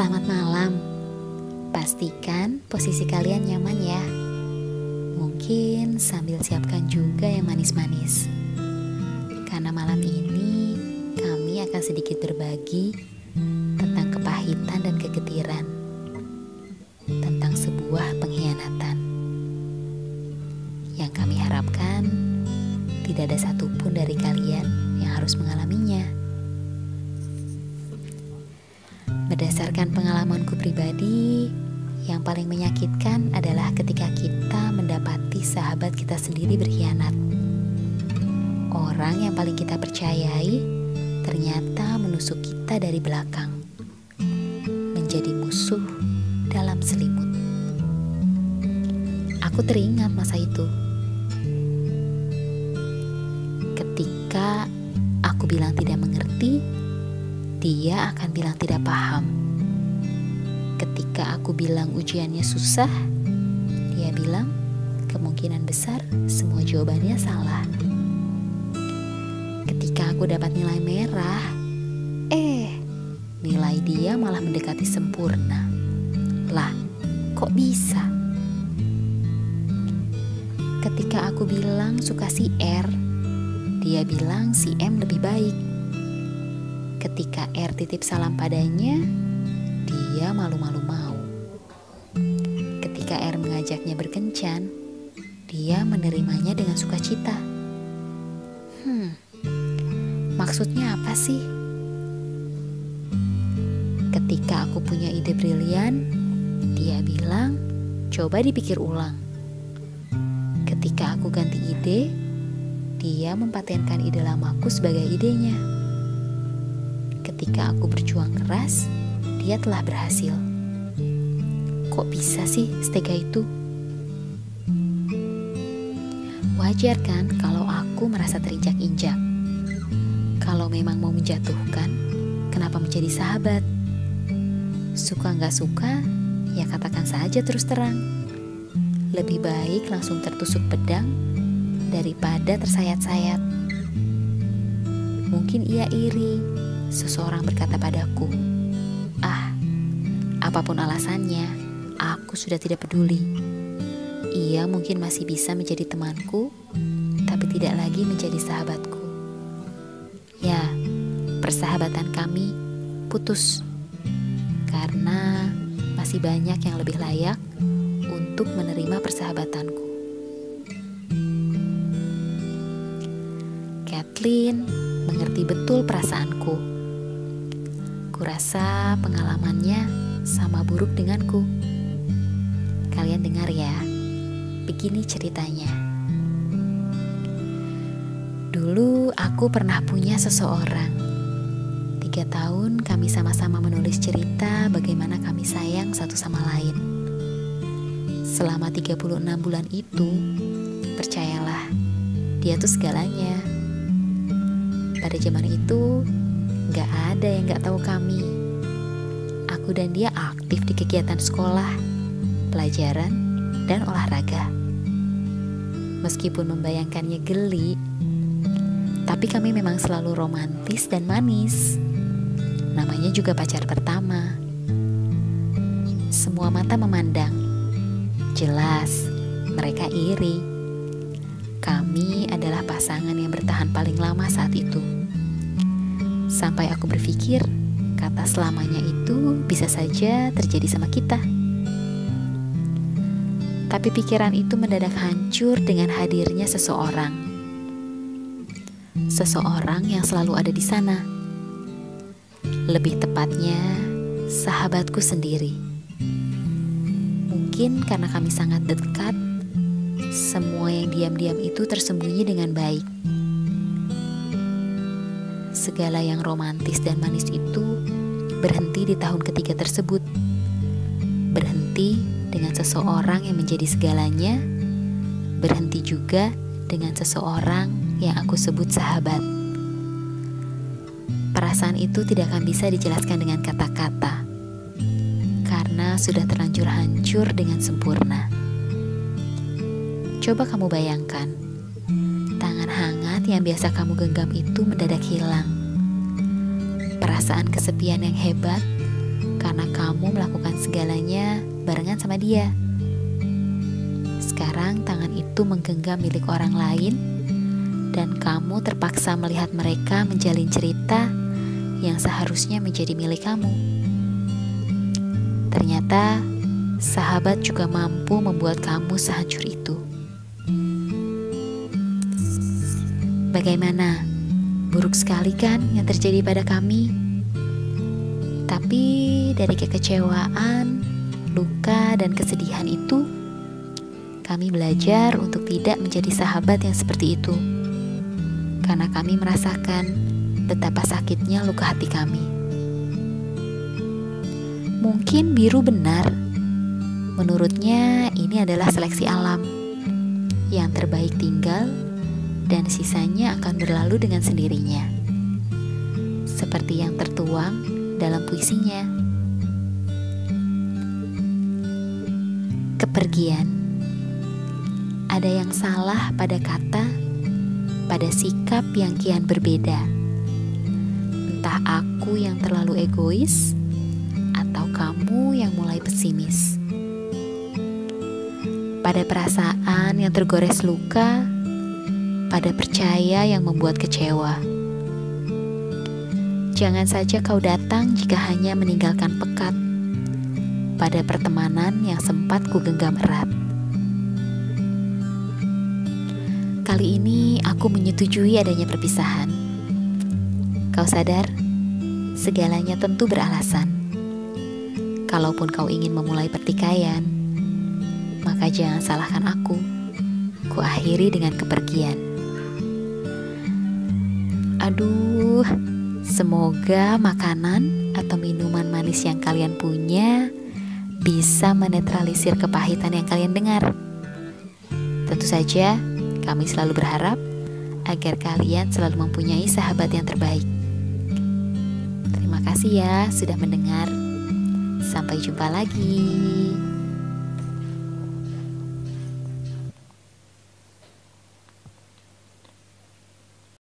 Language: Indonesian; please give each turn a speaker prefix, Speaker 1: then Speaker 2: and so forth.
Speaker 1: Selamat malam. Pastikan posisi kalian nyaman ya. Mungkin sambil siapkan juga yang manis-manis. Karena malam ini kami akan sedikit berbagi tentang kepahitan dan kegetiran. Tentang sebuah pengkhianatan. Yang kami harapkan tidak ada satupun dari kalian yang harus mengalaminya. Berdasarkan pengalamanku pribadi, yang paling menyakitkan adalah ketika kita mendapati sahabat kita sendiri berkhianat. Orang yang paling kita percayai ternyata menusuk kita dari belakang, menjadi musuh dalam selimut. Aku teringat masa itu. Ketika aku bilang tidak mengerti, dia akan bilang tidak paham. Ketika aku bilang ujiannya susah, dia bilang kemungkinan besar semua jawabannya salah. Ketika aku dapat nilai merah, nilai dia malah mendekati sempurna. Lah, kok bisa? Ketika aku bilang suka si R, dia bilang si M lebih baik. Ketika R titip salam padanya, dia malu-malu mau. Ketika R mengajaknya berkencan, dia menerimanya dengan sukacita. Maksudnya apa sih? Ketika aku punya ide brilian, dia bilang, coba dipikir ulang. Ketika aku ganti ide, dia mempatenkan ide lamaku sebagai idenya. Ketika aku berjuang keras, dia telah berhasil. Kok bisa sih setega itu? Wajar kan kalau aku merasa terinjak-injak. Kalau memang mau menjatuhkan, kenapa menjadi sahabat? Suka gak suka, ya katakan saja terus terang. Lebih baik langsung tertusuk pedang daripada tersayat-sayat. Mungkin ia iri. Seseorang berkata padaku, apapun alasannya, aku sudah tidak peduli. Ia mungkin masih bisa menjadi temanku, tapi tidak lagi menjadi sahabatku. Ya, persahabatan kami putus karena masih banyak yang lebih layak untuk menerima persahabatanku. Kathleen mengerti betul perasaanku. Kurasa pengalamannya sama buruk denganku. Kalian dengar ya, begini ceritanya. Dulu aku pernah punya seseorang. 3 tahun kami sama-sama menulis cerita bagaimana kami sayang satu sama lain. Selama 36 bulan itu, percayalah, dia tuh segalanya. Pada zaman itu, gak ada yang gak tahu kami. Aku dan dia aktif di kegiatan sekolah, pelajaran, dan olahraga. Meskipun membayangkannya geli, tapi kami memang selalu romantis dan manis. Namanya juga pacar pertama. Semua mata memandang. Jelas, mereka iri. Kami adalah pasangan yang bertahan paling lama saat itu. Sampai aku berpikir, kata selamanya itu bisa saja terjadi sama kita. Tapi pikiran itu mendadak hancur dengan hadirnya seseorang. Seseorang yang selalu ada di sana. Lebih tepatnya, sahabatku sendiri. Mungkin karena kami sangat dekat, semua yang diam-diam itu tersembunyi dengan baik. Segala yang romantis dan manis itu berhenti di tahun ketiga tersebut. Berhenti dengan seseorang yang menjadi segalanya. Berhenti juga dengan seseorang yang aku sebut sahabat. Perasaan itu tidak akan bisa dijelaskan dengan kata-kata, karena sudah terlanjur hancur dengan sempurna. Coba kamu bayangkan, tangan hangat yang biasa kamu genggam itu mendadak hilang. Perasaan kesepian yang hebat karena kamu melakukan segalanya barengan sama dia. Sekarang tangan itu menggenggam milik orang lain, dan kamu terpaksa melihat mereka menjalin cerita yang seharusnya menjadi milik kamu. Ternyata sahabat juga mampu membuat kamu sehancur itu. Bagaimana? Buruk sekali kan yang terjadi pada kami? Tapi dari kekecewaan, luka, dan kesedihan itu, kami belajar untuk tidak menjadi sahabat yang seperti itu. Karena kami merasakan betapa sakitnya luka hati kami. Mungkin Biru benar. Menurutnya ini adalah seleksi alam. Yang terbaik tinggal, dan sisanya akan berlalu dengan sendirinya. Seperti yang tertuang dalam puisinya. Kepergian. Ada yang salah pada kata, pada sikap yang kian berbeda. Entah aku yang terlalu egois, atau kamu yang mulai pesimis. Pada perasaan yang tergores luka, pada percaya yang membuat kecewa. Jangan saja kau datang jika hanya meninggalkan pekat, pada pertemanan yang sempat ku genggam erat. Kali ini aku menyetujui adanya perpisahan. Kau sadar, segalanya tentu beralasan. Kalaupun kau ingin memulai pertikaian, maka jangan salahkan aku. Ku akhiri dengan kepergian. Aduh, semoga makanan atau minuman manis yang kalian punya bisa menetralisir kepahitan yang kalian dengar. Tentu saja, kami selalu berharap agar kalian selalu mempunyai sahabat yang terbaik. Terima kasih ya sudah mendengar. Sampai jumpa lagi.